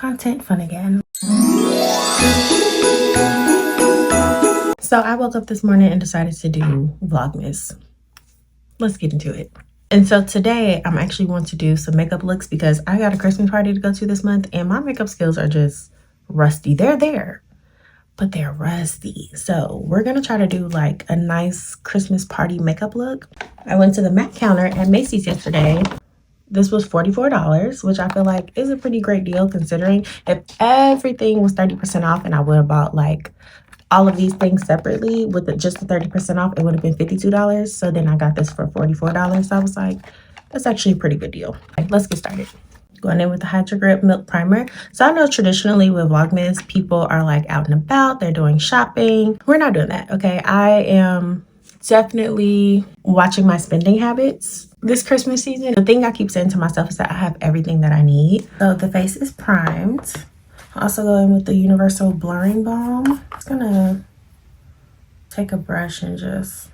content fun again. So I woke up this morning and decided to do Vlogmas. Let's get into it. And so today I'm actually going to do some makeup looks because I got a Christmas party to go to this month and my makeup skills are just rusty. They're there, but they're rusty. So we're gonna try to do like a nice Christmas party makeup look. I went to the MAC counter at Macy's yesterday. This was $44, which I feel like is a pretty great deal considering if everything was 30% off and I would have bought like all of these things separately with just the 30% off, it would have been $52. So then I got this for $44. So I was like, that's actually a pretty good deal. Okay, let's get started. Going in with the Hydro Grip Milk Primer. So I know traditionally with Vlogmas, people are like out and about, they're doing shopping. We're not doing that, okay? I am definitely watching my spending habits this Christmas season. The thing I keep saying to myself is that I have everything that I need. So the face is primed. Also go in with the Universal Blurring Balm. I'm just gonna take a brush and just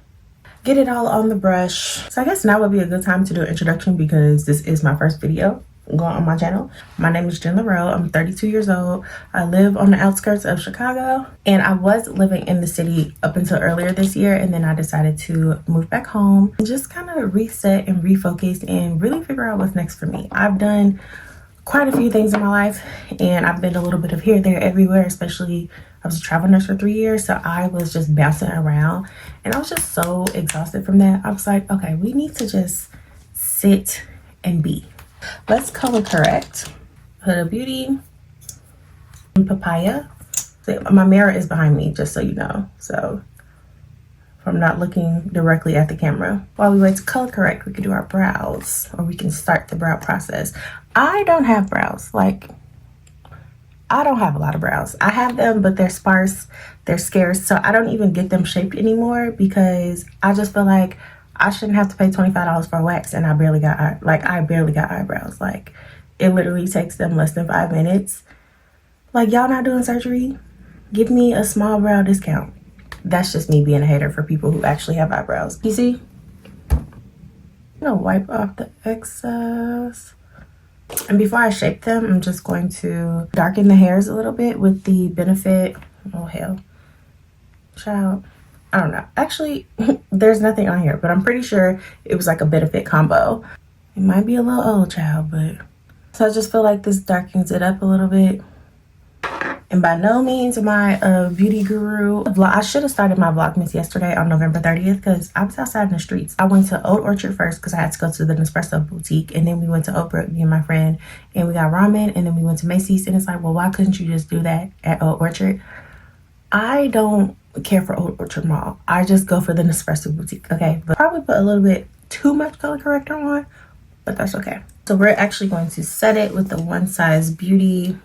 get it all on the brush. So I guess now would be a good time to do an introduction because this is my first video going on my channel. My name is TheJenLiro. I'm 32 years old. I live on the outskirts of Chicago and I was living in the city up until earlier this year, and then I decided to move back home and just kind of reset and refocus and really figure out what's next for me. I've done quite a few things in my life and I've been a little bit of here, there, everywhere, especially I was a travel nurse for 3 years, so I was just bouncing around and I was just so exhausted from that. I was like, okay, we need to just sit and be. Let's color correct. Huda Beauty and Papaya. So my mirror is behind me, just so you know. So if I'm not looking directly at the camera. While we wait to color correct, we can do our brows, or we can start the brow process. I don't have brows. Like, I don't have a lot of brows. I have them, but they're sparse, they're scarce. So I don't even get them shaped anymore because I just feel like I shouldn't have to pay $25 for a wax and I barely got eyebrows. Like, it literally takes them less than 5 minutes. Like, y'all not doing surgery? Give me a small brow discount. That's just me being a hater for people who actually have eyebrows. You see? I'm gonna wipe off the excess. And before I shape them, I'm just going to darken the hairs a little bit with the Benefit. Oh, hell. Child. I don't know. Actually, there's nothing on here, but I'm pretty sure it was like a Benefit combo. It might be a little old, child, but... So I just feel like this darkens it up a little bit. And by no means am I a beauty guru. I should have started my Vlogmas yesterday on November 30th because I was outside in the streets. I went to Old Orchard first because I had to go to the Nespresso boutique. And then we went to Oak Brook, me and my friend, and we got ramen. And then we went to Macy's. And it's like, well, why couldn't you just do that at Old Orchard? I don't care for Old Orchard Mall. I just go for the Nespresso boutique, okay? But probably put a little bit too much color corrector on, but that's okay. So we're actually going to set it with the One Size Beauty.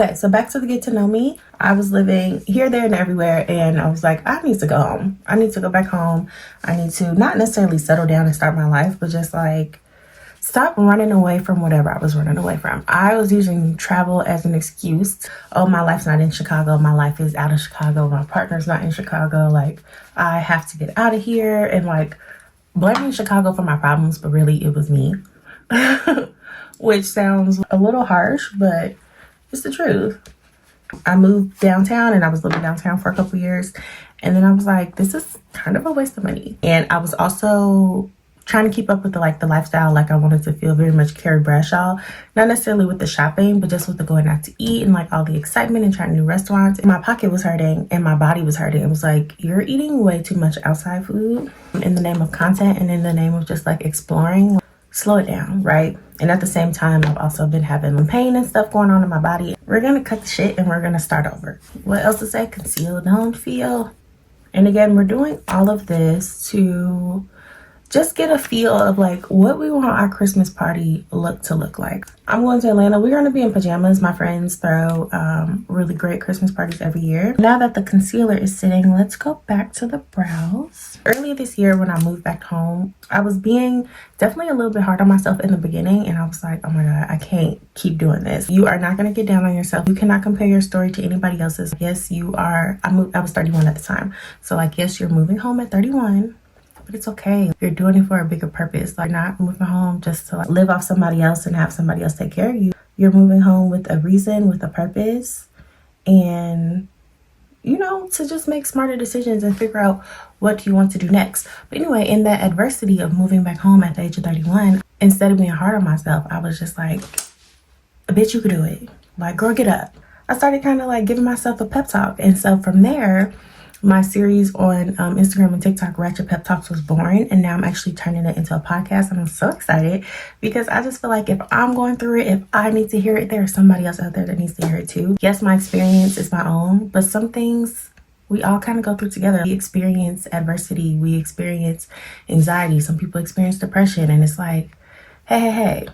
Okay, so back to the get to know me. I was living here, there, and everywhere, and I was like, I need to go home. I need to go back home. I need to not necessarily settle down and start my life, but just like stop running away from whatever I was running away from. I was using travel as an excuse. Oh, my life's not in Chicago. My life is out of Chicago. My partner's not in Chicago. Like, I have to get out of here. And like, blaming Chicago for my problems, but really it was me. Which sounds a little harsh, but it's the truth. I moved downtown and I was living downtown for a couple years. And then I was like, this is kind of a waste of money. And I was also trying to keep up with the lifestyle. Like, I wanted to feel very much Carrie Bradshaw, not necessarily with the shopping, but just with the going out to eat and like all the excitement and trying new restaurants. And my pocket was hurting and my body was hurting. It was like, you're eating way too much outside food in the name of content and in the name of just like exploring. Slow it down, right? And at the same time, I've also been having pain and stuff going on in my body. We're gonna cut the shit and we're gonna start over. What else to say? Conceal, don't feel. And again, we're doing all of this to just get a feel of like what we want our Christmas party to look like. I'm going to Atlanta. We're going to be in pajamas. My friends throw really great Christmas parties every year. Now that the concealer is sitting, let's go back to the brows. Earlier this year when I moved back home, I was being definitely a little bit hard on myself in the beginning, and I was like, oh my God, I can't keep doing this. You are not going to get down on yourself. You cannot compare your story to anybody else's. Yes, you are. I was 31 at the time. So like, yes, you're moving home at 31. But it's okay. You're doing it for a bigger purpose. Like, not moving home just to like live off somebody else and have somebody else take care of you. you're moving home with a reason, with a purpose, and you know, to just make smarter decisions and figure out what you want to do next. But anyway, in that adversity of moving back home at the age of 31, instead of being hard on myself, I was just like, bitch, you could do it. Like, girl, get up. I started kind of like giving myself a pep talk. And so from there, my series on Instagram and TikTok, Ratchet Pep Talks, was born. And now I'm actually turning it into a podcast. And I'm so excited because I just feel like if I'm going through it, if I need to hear it, there's somebody else out there that needs to hear it too. Yes, my experience is my own, but some things we all kind of go through together. We experience adversity. We experience anxiety. Some people experience depression. And it's like, hey,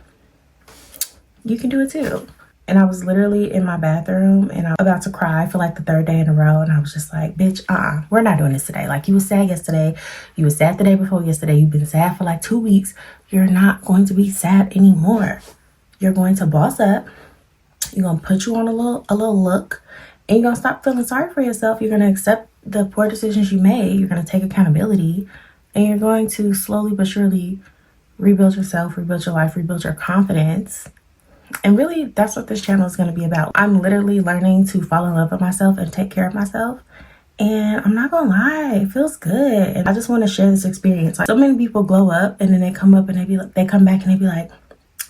you can do it too. And I was literally in my bathroom and I was about to cry for like the third day in a row. And I was just like, bitch, we're not doing this today. Like, you was sad yesterday. You was sad the day before yesterday. You've been sad for like 2 weeks. You're not going to be sad anymore. You're going to boss up. You're going to put you on a little look. And you're going to stop feeling sorry for yourself. You're going to accept the poor decisions you made. You're going to take accountability. And you're going to slowly but surely rebuild yourself, rebuild your life, rebuild your confidence. And really, that's what this channel is going to be about. I'm literally learning to fall in love with myself and take care of myself. And I'm not going to lie, it feels good. And I just want to share this experience. Like, so many people glow up and then they come up and they come back and they be like,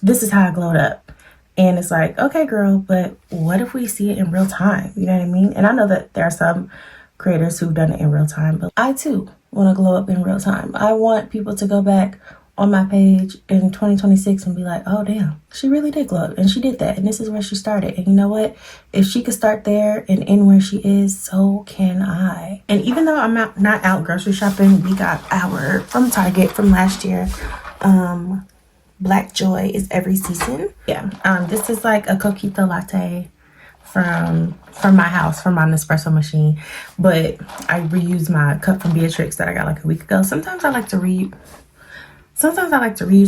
this is how I glowed up. And it's like, okay, girl, but what if we see it in real time? You know what I mean? And I know that there are some creators who've done it in real time, but I too want to glow up in real time. I want people to go back on my page in 2026 and be like, oh damn, she really did glow up and she did that and this is where she started. And you know what, if she could start there and end where she is, so can I. And even though I'm not out grocery shopping, we got our from Target from last year, Black Joy is every season. This is like a coquito latte from my house, from my Nespresso machine, but I reuse my cup from Beatrix that I got like a week ago. Sometimes I like to reuse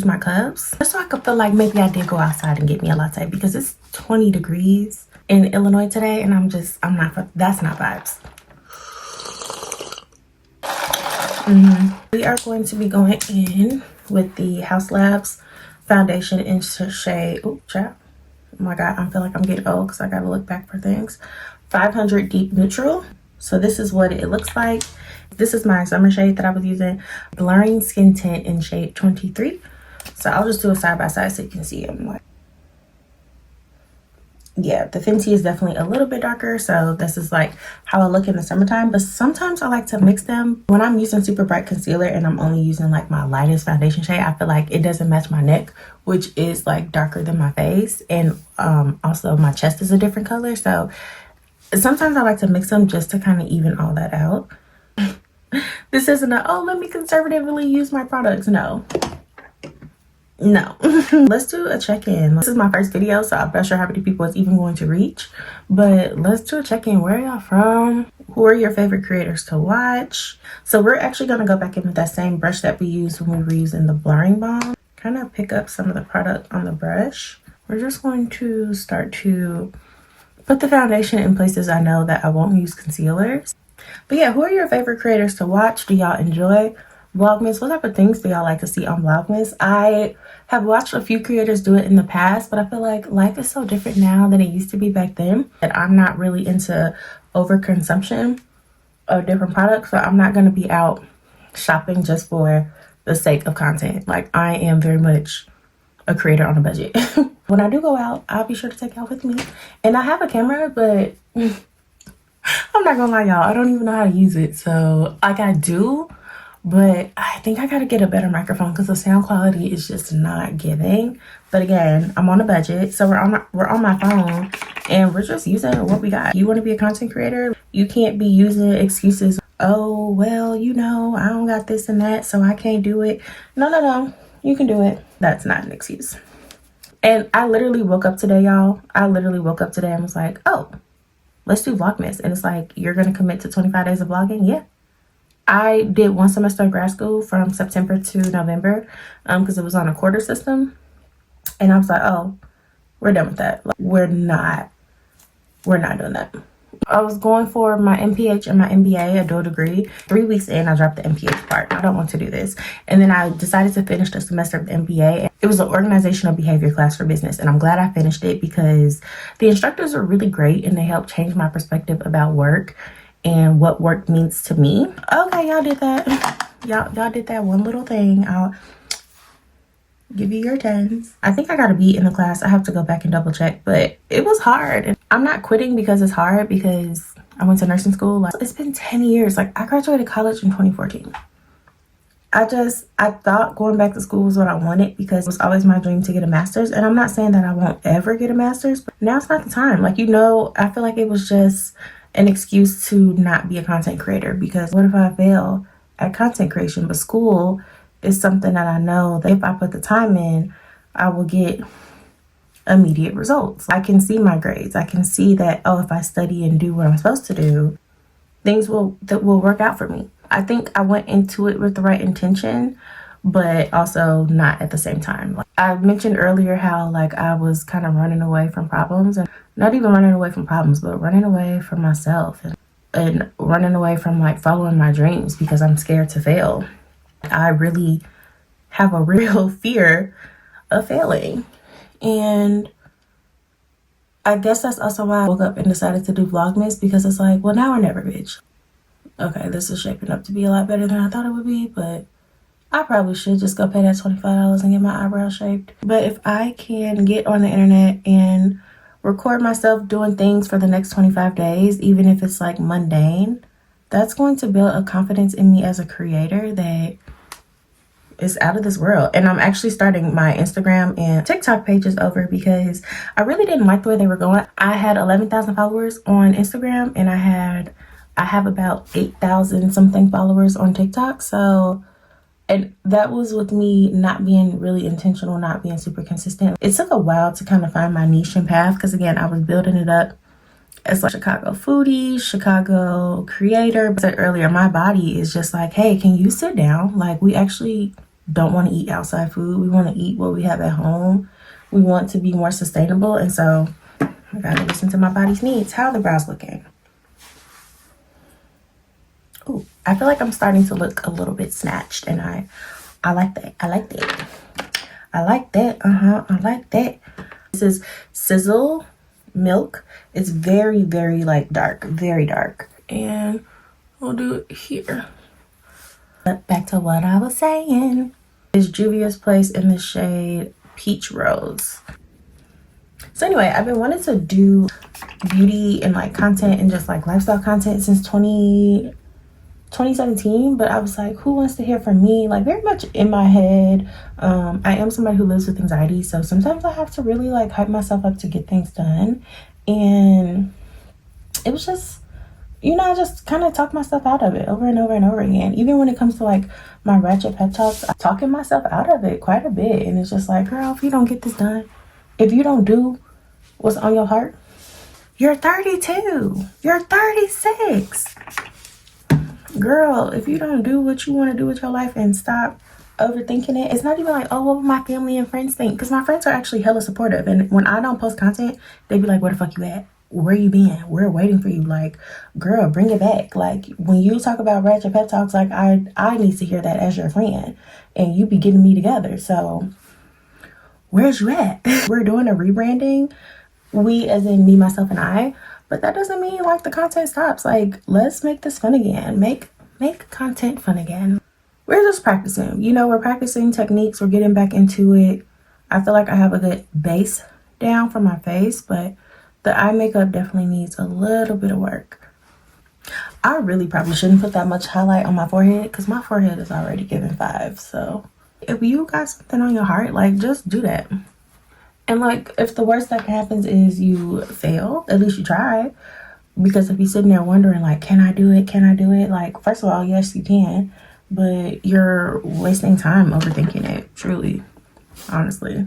my cups just so I could feel like maybe I did go outside and get me a latte, because it's 20 degrees in Illinois today and that's not vibes. We are going to be going in with the House Labs foundation in shade, oh my god, I feel like I'm getting old because I gotta look back for things. 500 Deep Neutral. So this is what it looks like. This is my summer shade that I was using, Blurring Skin Tint in shade 23. So I'll just do a side by side so you can see them. Like, yeah, the Fenty is definitely a little bit darker, so this is like how I look in the summertime. But sometimes I like to mix them. When I'm using super bright concealer and I'm only using like my lightest foundation shade, I feel like it doesn't match my neck, which is like darker than my face, and also my chest is a different color. So sometimes I like to mix them just to kind of even all that out. This isn't let me conservatively use my products. No. Let's do a check-in. This is my first video, so I'm not sure how many people it's even going to reach, but let's do a check-in. Where are y'all from? Who are your favorite creators to watch? So we're actually going to go back in with that same brush that we used when we were using the blurring balm. Kind of pick up some of the product on the brush. We're just going to start to put the foundation in places I know that I won't use concealers. But yeah, who are your favorite creators to watch? Do y'all enjoy Vlogmas? What type of things do y'all like to see on Vlogmas? I have watched a few creators do it in the past, but I feel like life is so different now than it used to be back then, that I'm not really into overconsumption of different products. So I'm not going to be out shopping just for the sake of content. Like, I am very much a creator on a budget. When I do go out, I'll be sure to take y'all with me. And I have a camera, but I'm not gonna lie, y'all, I don't even know how to use it. So like, I do, but I think I gotta get a better microphone because the sound quality is just not giving. But again, I'm on a budget, so we're on my phone and we're just using what we got. You want to be a content creator, you can't be using excuses. Oh, well, you know, I don't got this and that, so I can't do it. No, you can do it. That's not an excuse. And I literally woke up today, y'all. I literally woke up today and was like, oh, let's do Vlogmas. And it's like, you're going to commit to 25 days of vlogging? Yeah. I did one semester of grad school from September to November because it was on a quarter system. And I was like, oh, we're done with that. Like, we're not doing that. I was going for my MPH and my MBA, a dual degree. 3 weeks in, I dropped the MPH part. I don't want to do this. And then I decided to finish the semester of the MBA. It was an organizational behavior class for business. And I'm glad I finished it because the instructors are really great and they helped change my perspective about work and what work means to me. Okay, y'all did that. Y'all did that one little thing. I'll give you your 10s. I think I got a B in the class. I have to go back and double check, but it was hard. I'm not quitting because it's hard, because I went to nursing school. Like, it's been 10 years. Like, I graduated college in 2014. I thought going back to school was what I wanted because it was always my dream to get a master's. And I'm not saying that I won't ever get a master's, but now it's not the time. Like, I feel like it was just an excuse to not be a content creator, because what if I fail at content creation? But school is something that I know that if I put the time in, I will get immediate results. I can see my grades. I can see that, oh, if I study and do what I'm supposed to do, things will work out for me. I think I went into it with the right intention, but also not at the same time. Like, I mentioned earlier how like I was kind of running away from problems, and not even running away from problems, but running away from myself and running away from like following my dreams because I'm scared to fail. I really have a real fear of failing. And I guess that's also why I woke up and decided to do VLOGMAS, because it's like, well, now or never, bitch. Okay, this is shaping up to be a lot better than I thought it would be, but I probably should just go pay that $25 and get my eyebrows shaped. But if I can get on the internet and record myself doing things for the next 25 days, even if it's like mundane, that's going to build a confidence in me as a creator that is out of this world. And I'm actually starting my Instagram and TikTok pages over because I really didn't like the way they were going. I had 11,000 followers on Instagram, and I have about 8,000 something followers on TikTok. So, and that was with me not being really intentional, not being super consistent. It took a while to kind of find my niche and path, because again, I was building it up as like Chicago foodie, Chicago creator. But I said earlier, my body is just like, hey, can you sit down? Like, we actually don't want to eat outside food. We want to eat what we have at home. We want to be more sustainable. And so I gotta listen to my body's needs. How are the brows looking? Ooh, I feel like I'm starting to look a little bit snatched, and I like that. I like that. I like that. I like that. This is Sizzle Milk. It's very, very like dark, very dark. And we'll do it here. But back to what I was saying. It's Juvia's Place in the shade Peach Rose. So anyway, I've been wanting to do beauty and like content and just like lifestyle content since 2017, but I was like, who wants to hear from me? Like, very much in my head. I am somebody who lives with anxiety, so sometimes I have to really like hype myself up to get things done. And it was just, I just kind of talk myself out of it over and over and over again. Even when it comes to like my Ratchet Pep Talks, I'm talking myself out of it quite a bit. And it's just like, girl, if you don't get this done, if you don't do what's on your heart, you're 32, you're 36. Girl, if you don't do what you want to do with your life and stop overthinking it, it's not even like, oh, what will my family and friends think? Because my friends are actually hella supportive. And when I don't post content, they be like, where the fuck you at? Where you been? We're waiting for you. Like, girl, bring it back. Like, when you talk about Ratchet Pep Talks, like, I need to hear that as your friend. And you be getting me together. So, where's you at? We're doing a rebranding. We, as in me, myself, and I. But that doesn't mean, like, the content stops. Like, let's make this fun again. Make content fun again. We're just practicing. We're practicing techniques. We're getting back into it. I feel like I have a good base down for my face, but the eye makeup definitely needs a little bit of work. I really probably shouldn't put that much highlight on my forehead, because my forehead is already giving 5. So if you got something on your heart, like, just do that. And like, if the worst that happens is you fail, at least you try. Because if you're sitting there wondering, like, can I do it? Can I do it? Like, first of all, yes, you can. But you're wasting time overthinking it, truly, honestly.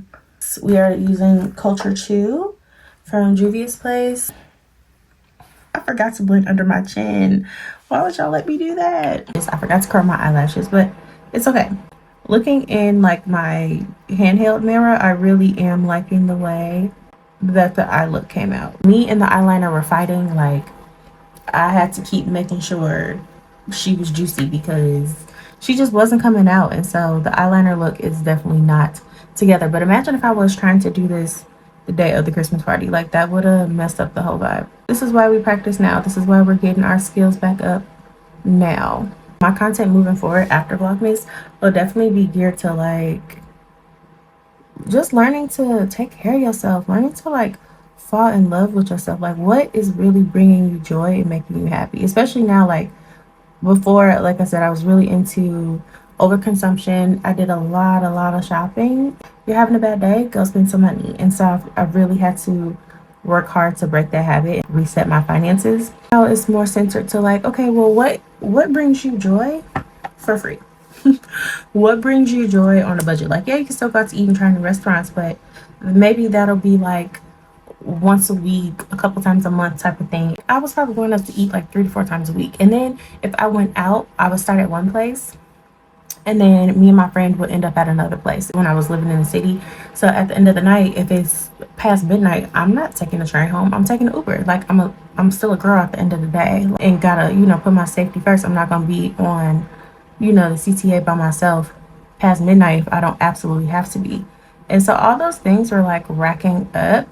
We are using Culture Chew from Juvia's Place. I forgot to blend under my chin. Why would y'all let me do that? I forgot to curl my eyelashes, but it's okay. Looking in like my handheld mirror, I really am liking the way that the eye look came out. Me and the eyeliner were fighting like I had to keep making sure she was juicy because she just wasn't coming out. And so the eyeliner look is definitely not together. But imagine if I was trying to do this the day of the Christmas party. Like, that would have messed up the whole vibe. This is why we practice now. This is why we're getting our skills back up now. My content moving forward after Vlogmas will definitely be geared to like just learning to take care of yourself, learning to like fall in love with yourself. Like, what is really bringing you joy and making you happy? Especially now, like before, like I said, I was really into overconsumption. I did a lot of shopping. You're having a bad day, go spend some money. And so I really had to work hard to break that habit, reset my finances. Now it's more centered to like, okay, well, what brings you joy for free? What brings you joy on a budget? Like, yeah, you can still go out to eat and try new restaurants, but maybe that'll be like once a week, a couple times a month type of thing. I was probably going up to eat like 3 to 4 times a week. And then if I went out, I would start at one place and then me and my friend would end up at another place when I was living in the city. So at the end of the night, if it's past midnight, I'm not taking the train home. I'm taking an Uber. Like, I'm still a girl at the end of the day and gotta, put my safety first. I'm not gonna be on, the CTA by myself past midnight if I don't absolutely have to be. And so all those things were like racking up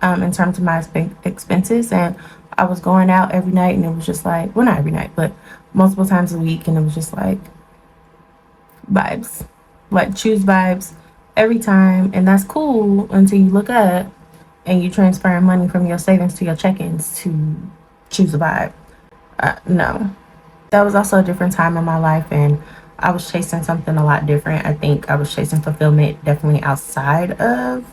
in terms of my expenses. And I was going out every night and it was just like, well, not every night, but multiple times a week. And it was just like, vibes, like choose vibes every time. And that's cool until you look up and you transfer money from your savings to your check-ins to choose a vibe. No, that was also a different time in my life and I was chasing something a lot different. I think I was chasing fulfillment definitely outside of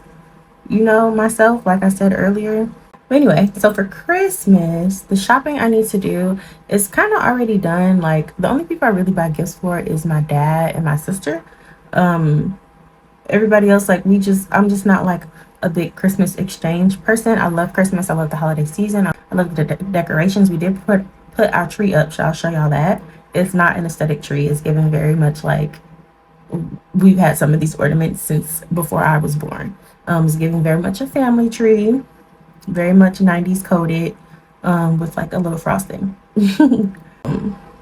myself, like I said earlier. But anyway, so for Christmas, the shopping I need to do is kind of already done. Like, the only people I really buy gifts for is my dad and my sister. Everybody else, like, I'm just not like a big Christmas exchange person. I love Christmas. I love the holiday season. I love the decorations. We did put our tree up, so I'll show y'all that. It's not an aesthetic tree. It's given very much like we've had some of these ornaments since before I was born. It's giving very much a family tree, very much 90s coded, with like a little frosting.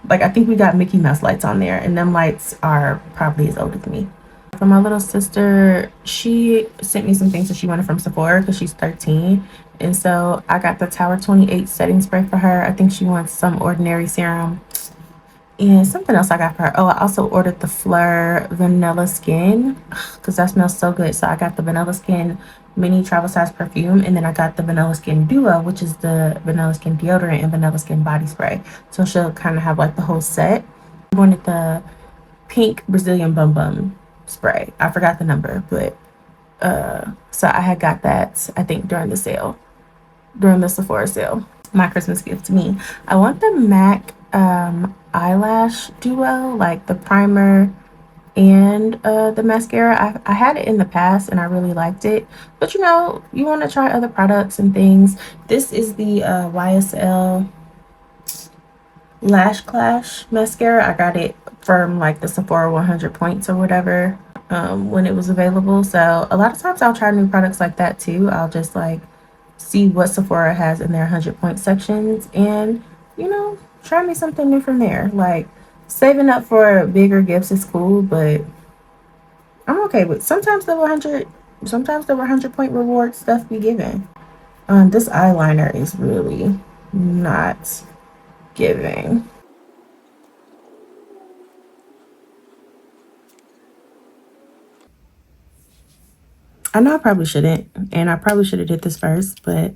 Like, I think we got Mickey Mouse lights on there, and them lights are probably as old as me. For my little sister, she sent me some things that she wanted from Sephora because she's 13. And so I got the Tower 28 setting spray for her. I think she wants some Ordinary serum. And something else I got for her. Oh, I also ordered the Fleur Vanilla Skin because that smells so good. So I got the Vanilla Skin mini travel size perfume, and then I got the Vanilla Skin Duo, which is the Vanilla Skin deodorant and Vanilla Skin body spray. So she'll kind of have like the whole set. I wanted the pink Brazilian Bum Bum spray. I forgot the number, but so I had got that, I think, during the Sephora sale. My Christmas gift to me. I want the MAC eyelash duo, like the primer and the mascara. I had it in the past and I really liked it, but you want to try other products and things. This is the YSL Lash Clash mascara. I got it from like the Sephora 100 points or whatever when it was available. So a lot of times I'll try new products like that too. I'll just like see what Sephora has in their 100 point sections and try me something new from there. Like, saving up for bigger gifts is cool, but I'm okay with sometimes the 100 point reward stuff be given. This eyeliner is really not giving. I know I probably shouldn't, and I probably should have did this first, but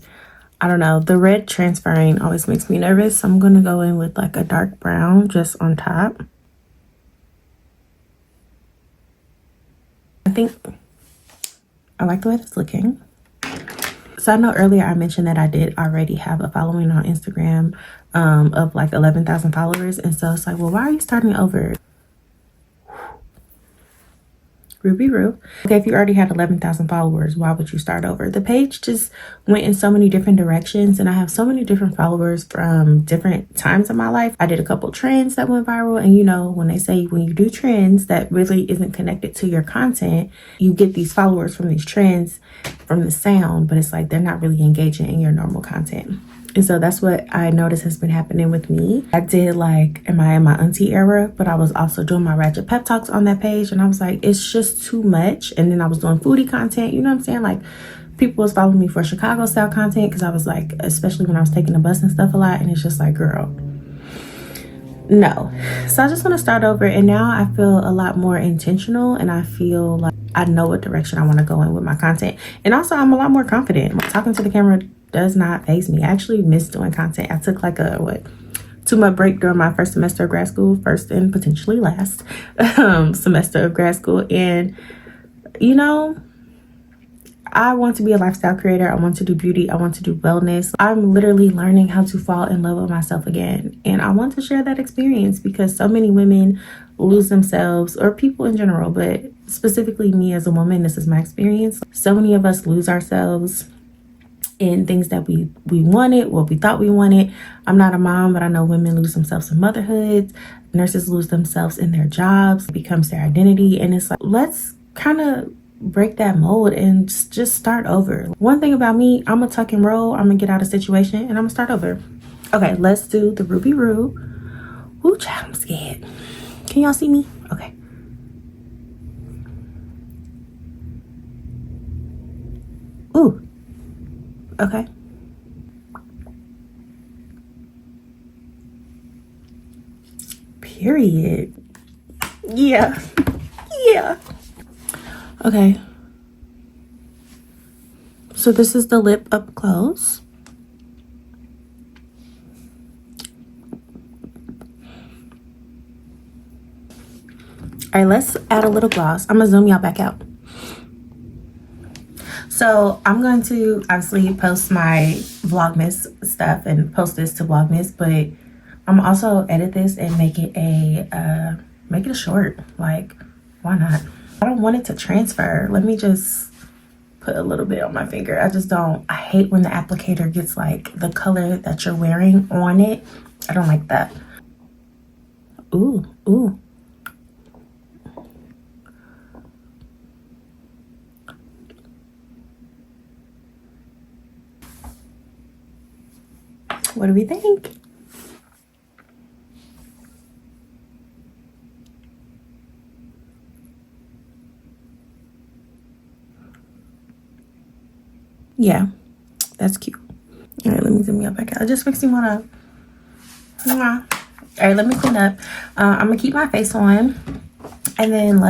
I don't know. The red transferring always makes me nervous. So I'm going to go in with like a dark brown just on top. I think I like the way it's looking. So I know earlier I mentioned that I did already have a following on Instagram of like 11,000 followers. And so it's like, well, why are you starting over? Ruby Roo. Okay, if you already had 11,000 followers, why would you start over? The page just went in so many different directions, and I have so many different followers from different times in my life. I did a couple trends that went viral, and when they say when you do trends that really isn't connected to your content, you get these followers from these trends, from the sound, but it's like they're not really engaging in your normal content. And so that's what I noticed has been happening with me. I did like in my auntie era, but I was also doing my Ratchet Pep Talks on that page. And I was like, it's just too much. And then I was doing foodie content. You know what I'm saying? Like, people was following me for Chicago style content because I was like, especially when I was taking the bus and stuff a lot. And it's just like, girl, no. So I just want to start over. And now I feel a lot more intentional, and I feel like I know what direction I want to go in with my content. And also I'm a lot more confident. Like, talking to the camera does not faze me. I actually miss doing content. I took like a 2-month break during my first semester of grad school, first and potentially last semester of grad school. And you know, I want to be a lifestyle creator. I want to do beauty. I want to do wellness. I'm literally learning how to fall in love with myself again. And I want to share that experience because so many women lose themselves, or people in general, but specifically me as a woman, this is my experience. So many of us lose ourselves in things that we wanted, what we thought we wanted. I'm not a mom, but I know women lose themselves in motherhood. Nurses lose themselves in their jobs. It becomes their identity. And it's like, let's kind of break that mold and just start over. One thing about me, I'm gonna tuck and roll. I'm gonna get out of situation and I'm gonna start over. Okay, let's do the Ruby Roo. Ooh, child, I'm scared. Can y'all see me? Okay. Ooh. Okay. Period. Yeah. Yeah. Okay. So this is the lip up close. All right, let's add a little gloss. I'm gonna zoom y'all back out. So I'm going to obviously post my VLOGMAS stuff and post this to VLOGMAS, but I'm also edit this and make it a short. Like, why not? I don't want it to transfer. Let me just put a little bit on my finger. I hate when the applicator gets like the color that you're wearing on it. I don't like that. Ooh, ooh. What do we think? Yeah, that's cute. All right, let me zoom you back out. It just makes me want to. All right, let me clean up. I'm gonna keep my face on, and then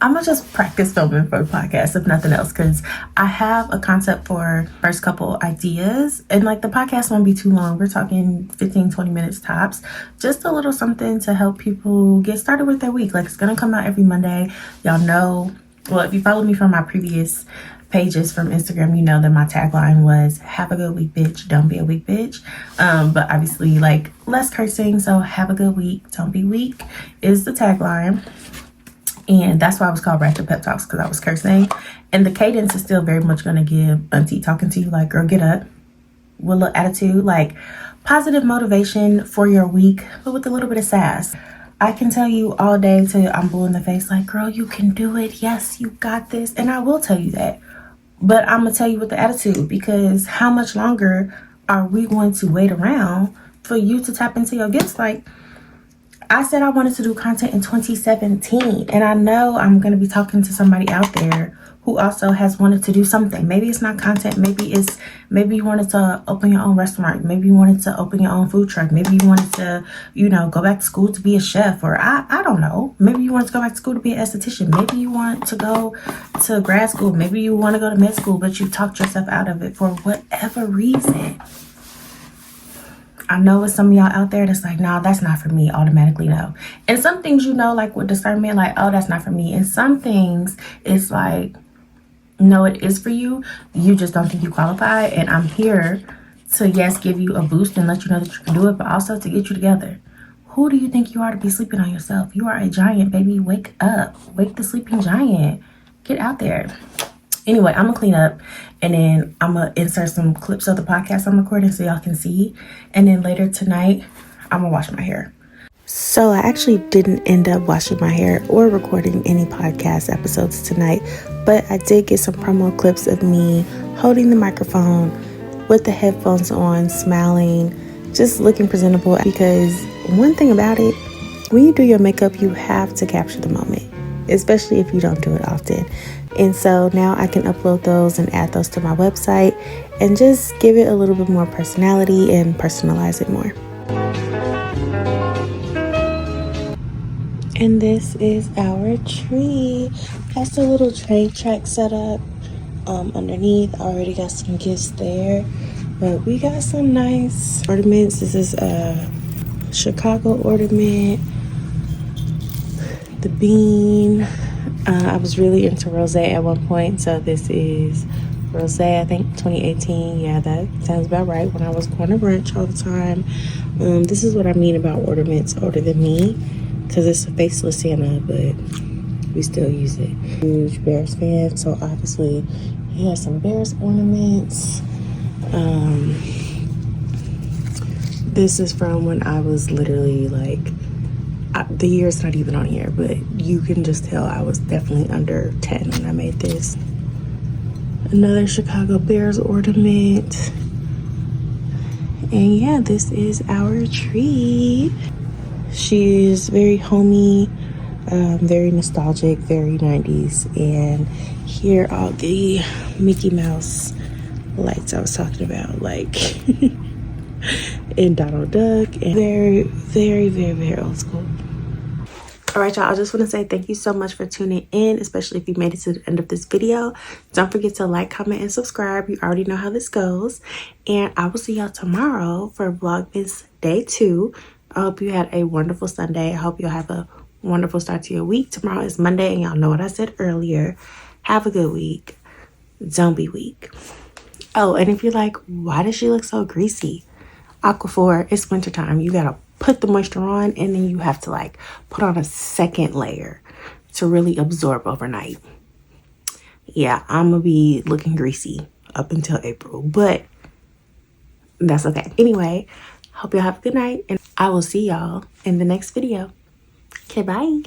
I'm gonna just practice filming for the podcast, if nothing else, because I have a concept for first couple ideas, and like the podcast won't be too long. We're talking 15-20 minutes tops. Just a little something to help people get started with their week. Like, it's gonna come out every Monday. Y'all know, well, if you follow me from my previous pages from Instagram, you know that my tagline was have a good week, bitch, don't be a weak bitch. But obviously, like, less cursing, so have a good week, don't be weak is the tagline. And that's why I was called Ratchet Pep Talks, because I was cursing. And the cadence is still very much going to give auntie talking to you like, girl, get up, with a little attitude, like positive motivation for your week, but with a little bit of sass. I can tell you all day till I'm blue in the face, like, girl, you can do it. Yes, you got this. And I will tell you that. But I'm going to tell you with the attitude, because how much longer are we going to wait around for you to tap into your gifts? Like, I said I wanted to do content in 2017, and I know I'm going to be talking to somebody out there who also has wanted to do something. Maybe it's not content. Maybe you wanted to open your own restaurant. Maybe you wanted to open your own food truck. Maybe you wanted to, go back to school to be a chef, or I don't know. Maybe you wanted to go back to school to be an esthetician. Maybe you want to go to grad school. Maybe you want to go to med school, but you talked yourself out of it for whatever reason. I know it's some of y'all out there that's like, nah, that's not for me, automatically no. And some things, like with discernment, like, oh, that's not for me. And some things, it's like, no, it is for you. You just don't think you qualify. And I'm here to, yes, give you a boost and let you know that you can do it, but also to get you together. Who do you think you are to be sleeping on yourself? You are a giant, baby. Wake up. Wake the sleeping giant. Get out there. Anyway, I'm going to clean up, and then I'm going to insert some clips of the podcast I'm recording so y'all can see. And then later tonight, I'm going to wash my hair. So I actually didn't end up washing my hair or recording any podcast episodes tonight, but I did get some promo clips of me holding the microphone with the headphones on, smiling, just looking presentable. Because one thing about it, when you do your makeup, you have to capture the moment, especially if you don't do it often. And so now I can upload those and add those to my website and just give it a little bit more personality and personalize it more. And this is our tree. Has a little train track set up underneath. I already got some gifts there, but we got some nice ornaments. This is a Chicago ornament, the bean. I was really into rosé at one point, so this is rosé, I think 2018. Yeah, that sounds about right. When I was going to brunch all the time. This is what I mean about ornaments older than me, because it's a faceless Santa, but we still use it. Huge Bears fan, so obviously he has some Bears ornaments. This is from when I was literally like, the year's not even on here, but you can just tell I was definitely under 10 when I made this. Another Chicago Bears ornament. And yeah, this is our tree. She's very homey, very nostalgic, very 90s. And here are the Mickey Mouse lights I was talking about, like in Donald Duck, and very, very, very, very old school. All right, y'all, I just want to say thank you so much for tuning in, especially if you made it to the end of this video. Don't forget to like, comment, and subscribe. You already know how this goes. And I will see y'all tomorrow for Vlogmas Day 2. I hope you had a wonderful Sunday. I hope you'll have a wonderful start to your week. Tomorrow is Monday, and y'all know what I said earlier. Have a good week. Don't be weak. Oh, and if you're like, why does she look so greasy? Aquaphor, it's wintertime. You gotta put the moisture on, and then you have to like put on a second layer to really absorb overnight. Yeah, I'm gonna be looking greasy up until April, but that's okay. Anyway, hope y'all have a good night, and I will see y'all in the next video. Okay, bye.